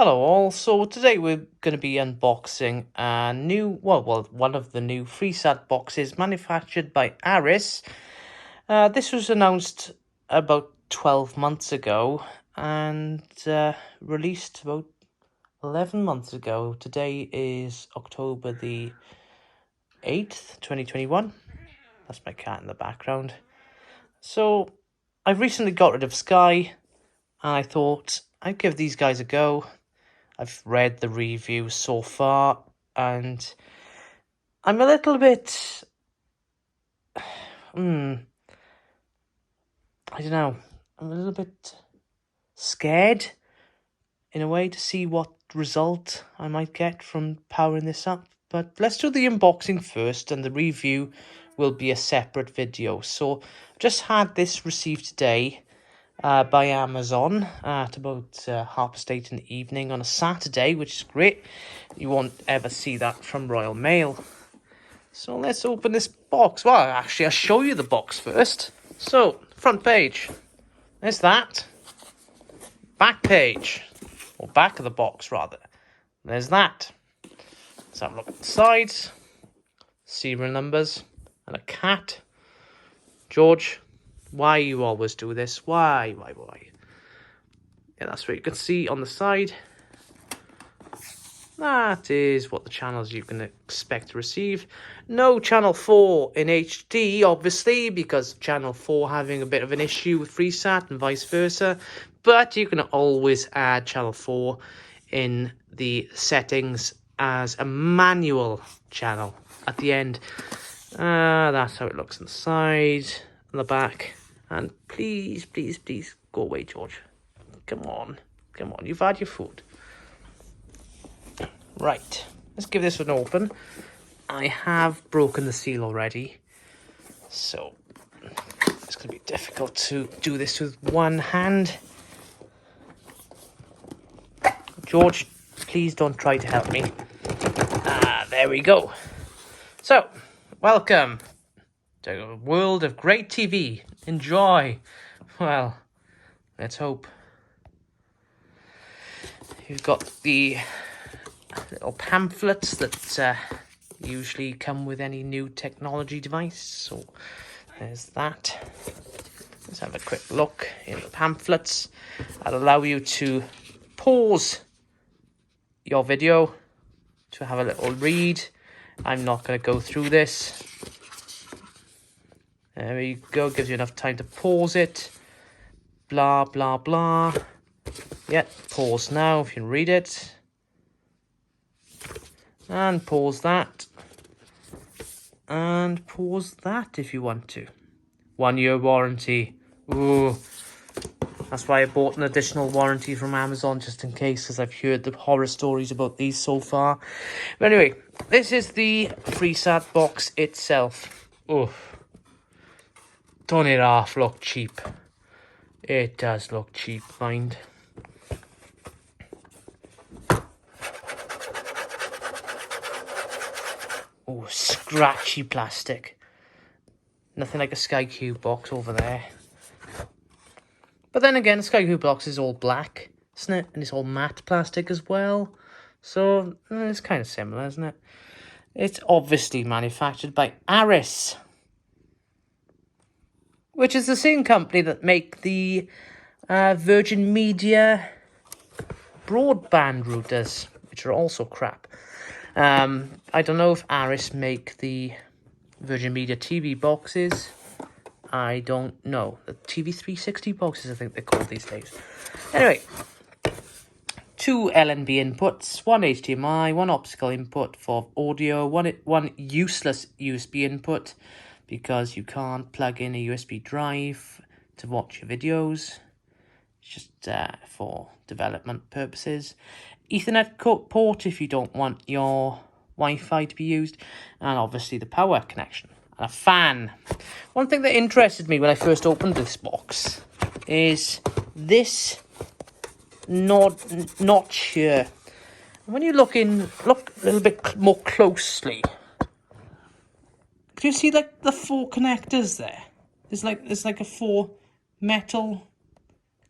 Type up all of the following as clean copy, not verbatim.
Hello all, so today we're going to be unboxing a new, one of the new Freesat boxes manufactured by Arris. This was announced about 12 months ago and released about 11 months ago. Today is October the 8th, 2021. That's my cat in the background. So I've recently got rid of Sky and I thought I'd give these guys a go. I've read the reviews so far, and I'm a little bit, I don't know, I'm a little bit scared, in a way, to see what result I might get from powering this up. But let's do the unboxing first, and the review will be a separate video. So, just had this received today. By Amazon at about 8:30 in the evening on a Saturday, which is great. You won't ever see that from Royal Mail. So let's open this box. Well, actually, I'll show you the box first. So, front page. There's that. Back page. Or back of the box, rather. There's that. Let's have a look at the sides. Serial numbers. And a cat. George. Why you always do this? Why? Yeah, that's what you can see on the side. That is what the channels you can expect to receive. No Channel 4 in HD, obviously, because Channel 4 having a bit of an issue with Freesat and vice versa. But you can always add Channel 4 in the settings as a manual channel at the end. That's how it looks on the side, on the back. And please, go away, George. Come on, you've had your food. Right, let's give this one open. I have broken the seal already, so it's going to be difficult to do this with one hand. George, please don't try to help me. There we go. So, welcome to a world of great TV. Enjoy. Well, let's hope. You've got the little pamphlets that usually come with any new technology device. So there's that. Let's have a quick look in the pamphlets. I'll allow you to pause your video to have a little read. I'm not going to go through this. There you go, gives you enough time to pause it. Blah, blah, blah. Yeah, pause now if you can read it. And pause that. And pause that if you want to. 1 year warranty. Ooh. That's why I bought an additional warranty from Amazon, just in case, because I've heard the horror stories about these so far. But anyway, this is the Freesat box itself. Oof. Don't it half look cheap? It does look cheap, mind. Oh, scratchy plastic. Nothing like a Sky Q box over there. But then again, the Sky Q box is all black, isn't it? And it's all matte plastic as well. So, it's kind of similar, isn't it? It's obviously manufactured by Arris, which is the same company that make the Virgin Media broadband routers, which are also crap. I don't know if Arris make the Virgin Media TV boxes. I don't know. The TV 360 boxes, I think they're called these days. Anyway, 2 LNB inputs, 1 HDMI, 1 optical input for audio, one useless USB input, because you can't plug in a USB drive to watch your videos. It's just for development purposes. Ethernet port if you don't want your Wi-Fi to be used. And obviously the power connection. And a fan. One thing that interested me when I first opened this box is this notch here. And when you look a little bit more closely, do you see like the 4 connectors there? There's like a 4 metal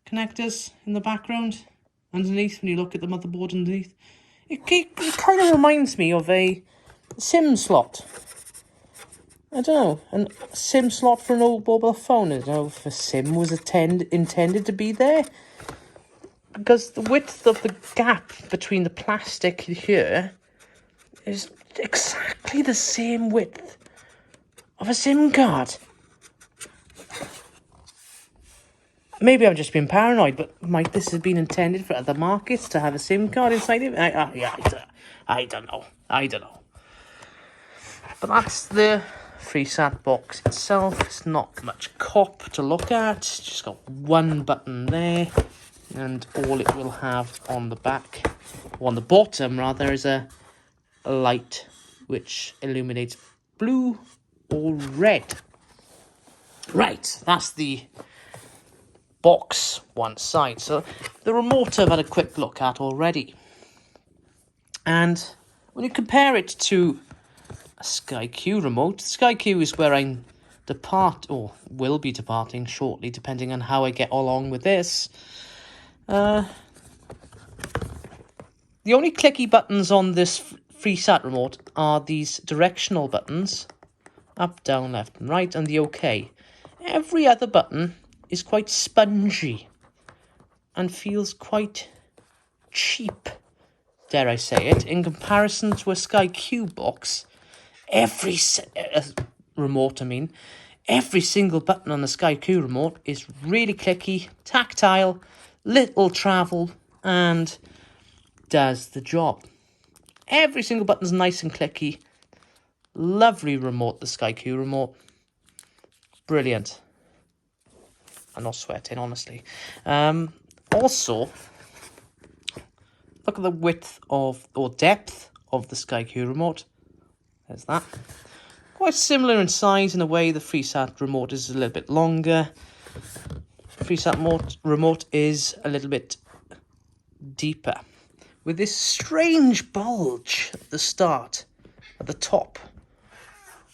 connectors in the background. underneath when you look at the motherboard underneath. It kind of reminds me of a SIM slot. I don't know, a SIM slot for an old mobile phone. I don't know if a SIM was intended to be there. Because the width of the gap between the plastic here is exactly the same width of a SIM card. Maybe I'm just being paranoid, but might this have been intended for other markets to have a SIM card inside it? I don't know. But that's the Freesat box itself. It's not much cop to look at. It's just got one button there, and all it will have on the back, or on the bottom rather, is a light which illuminates blue or red. Right, that's the box one side. So the remote I've had a quick look at already. And when you compare it to a SkyQ remote, SkyQ is where I will be departing shortly, depending on how I get along with this. The only clicky buttons on this Freesat remote are these directional buttons, up, down, left and right, and the OK. Every other button is quite spongy and feels quite cheap, dare I say it, in comparison to a SkyQ box. Every single button on the SkyQ remote is really clicky, tactile, little travel, and does the job. Every single button's nice and clicky. Lovely remote, the SkyQ remote. Brilliant. I'm not sweating, honestly. Also, look at the width or depth of the SkyQ remote. There's that. Quite similar in size in a way. The Freesat remote is a little bit longer. Freesat remote is a little bit deeper, with this strange bulge at the start, at the top.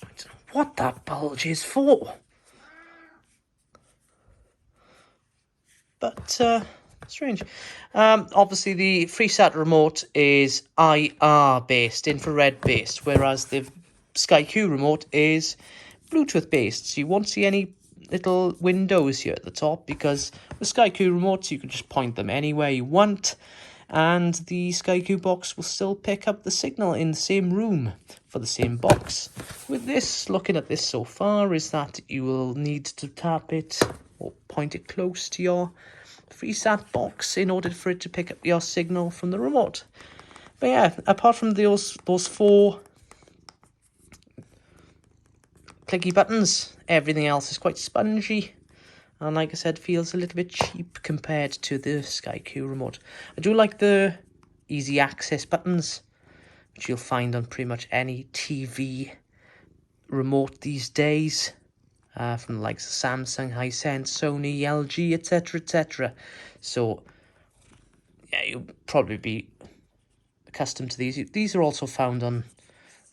I don't know what that bulge is for. But strange. Obviously, the Freesat remote is IR based, infrared based, whereas the SkyQ remote is Bluetooth based. So you won't see any little windows here at the top, because with SkyQ remotes you can just point them anywhere you want, and the SkyQ box will still pick up the signal in the same room for the same box. With this, looking at this so far, is that you will need to tap it or point it close to your Freesat box in order for it to pick up your signal from the remote. But yeah, apart from those four clicky buttons, everything else is quite spongy, and like I said, feels a little bit cheap compared to the SkyQ remote. I do like the easy access buttons, which you'll find on pretty much any TV remote these days, from the likes of Samsung, Hisense, Sony, LG, etc, etc. So yeah, you'll probably be accustomed to these. These are also found on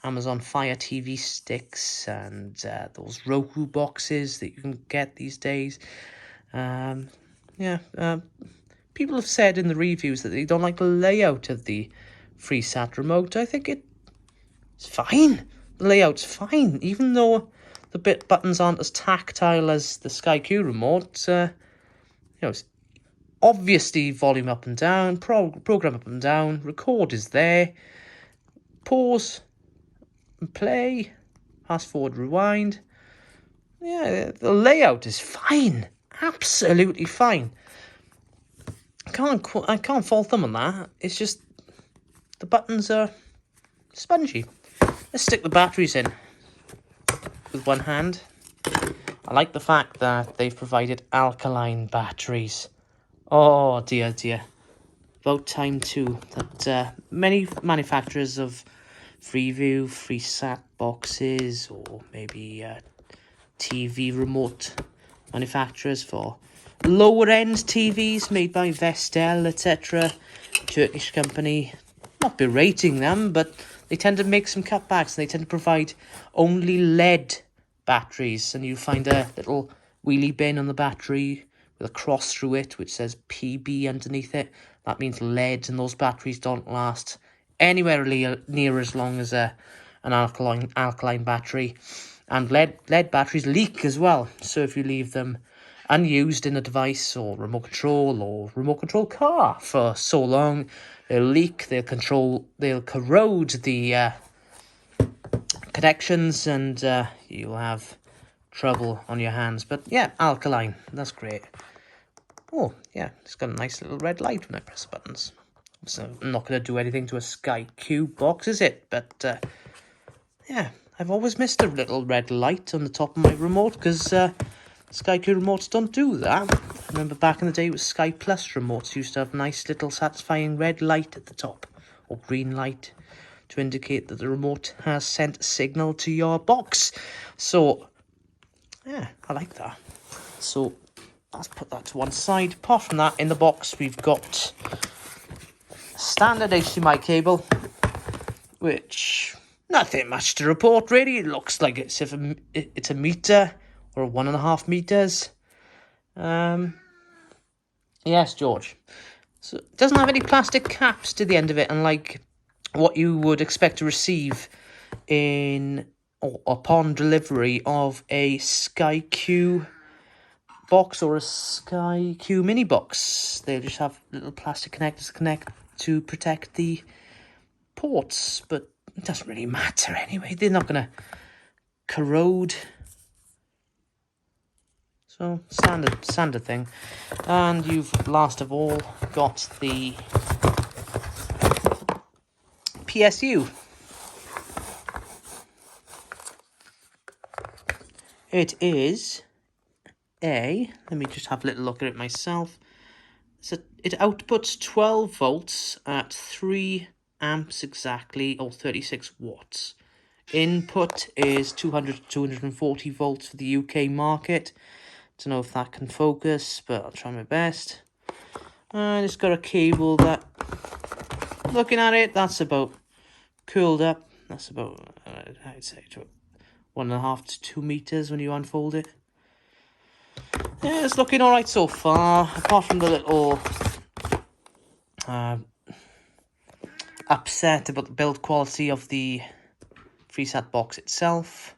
Amazon Fire TV sticks and those Roku boxes that you can get these days. People have said in the reviews that they don't like the layout of the Freesat remote. I think it's fine. The layout's fine, even though the buttons aren't as tactile as the SkyQ remote. It's obviously volume up and down, program up and down, record is there, pause and play, fast forward, rewind. Yeah, the layout is fine, absolutely fine. I can't fault them on that. It's just the buttons are spongy. Let's stick the batteries in with one hand. I like the fact that they've provided alkaline batteries. Oh dear. About time too that many manufacturers of Freeview, Freesat boxes, or maybe TV remote manufacturers for lower end TVs made by Vestel, etc. Turkish company. Not berating them, but they tend to make some cutbacks, and they tend to provide only lead batteries, and you find a little wheelie bin on the battery with a cross through it which says PB underneath it. That means lead, and those batteries don't last anywhere near as long as an alkaline battery. And lead batteries leak as well. So if you leave them unused in a device or remote control car for so long, they'll leak, they'll corrode the connections, and you'll have trouble on your hands. But yeah, alkaline, that's great. Oh yeah, it's got a nice little red light when I press the buttons. So I'm not going to do anything to a Sky Q box, is it? But yeah, I've always missed a little red light on the top of my remote, because Sky Q remotes don't do that. I remember back in the day with Sky Plus remotes used to have a nice little satisfying red light at the top, or green light, to indicate that the remote has sent a signal to your box. So yeah, I like that. So let's put that to one side. Apart from that, in the box we've got a standard HDMI cable, which nothing much to report really. It looks like it's a meter or 1.5 meters. Yes, George. So it doesn't have any plastic caps to the end of it, unlike what you would expect to receive upon delivery of a Sky Q box or a Sky Q mini box. They just have little plastic connectors to protect the ports, but it doesn't really matter anyway. They're not going to corrode. So standard thing. And you've last of all got the PSU. It is let me just have a little look at it myself. So it outputs 12 volts at 3 amps exactly, or 36 watts. Input is 200 to 240 volts for the UK market. Don't know if that can focus, but I'll try my best. And it's got a cable that, looking at it, that's about curled up. That's about, I'd say, 1.5 to 2 meters when you unfold it. Yeah, it's looking alright so far, apart from the little upset about the build quality of the Freesat box itself.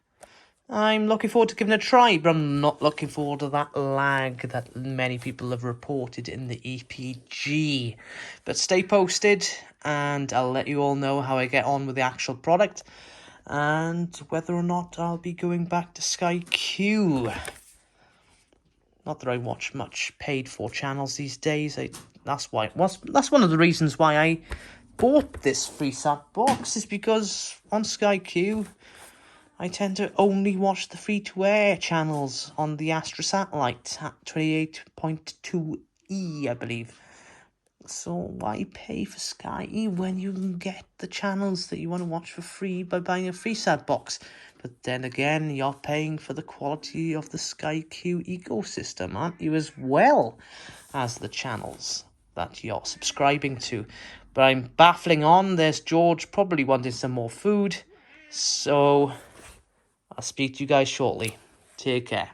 I'm looking forward to giving it a try, but I'm not looking forward to that lag that many people have reported in the EPG. But stay posted, and I'll let you all know how I get on with the actual product, and whether or not I'll be going back to Sky Q. Not that I watch much paid-for channels these days. That's one of the reasons why I bought this Freesat box, is because on Sky Q I tend to only watch the free-to-air channels on the Astra satellite at 28.2E, I believe. So why pay for Sky when you can get the channels that you want to watch for free by buying a Freesat box? But then again, you're paying for the quality of the Sky Q ecosystem, aren't you, as well as the channels that you're subscribing to? But I'm baffling on. There's George probably wanting some more food. So I'll speak to you guys shortly. Take care.